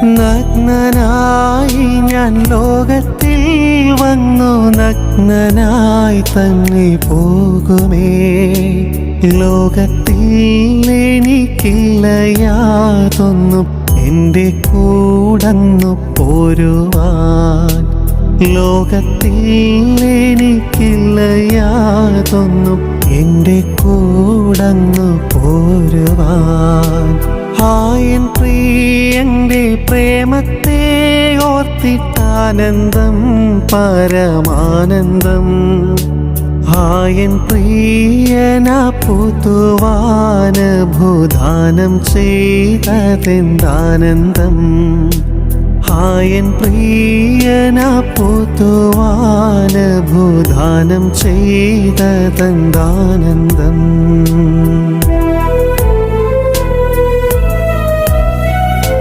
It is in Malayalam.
നഗ്നനായി ഞാൻ ലോകത്തിൽ വന്നു, നഗ്നനായി തന്നെ പോകുമേ. ലോകത്തിൽ എനിക്കില്ല യാതൊന്നും എൻ്റെ കൂടന്നു പോരുവാൻ. ലോകത്തിൽ എനിക്കില്ല യാതൊന്നും എൻ്റെ കൂടന്നു പോരുവാൻ. ആയൻ പ്രിയന്റെ പ്രേമത്തെ ഓർത്തിട്ടാനന്ദം പരമാനന്ദം. ആയൻ പ്രിയന പുതുവാന് ഭൂദാനം ചെയ്തതെന്താനന്ദം. ആയൻ പ്രിയന പുതുവാന് ഭൂദാനം ചെയ്തതെന്താനന്ദം.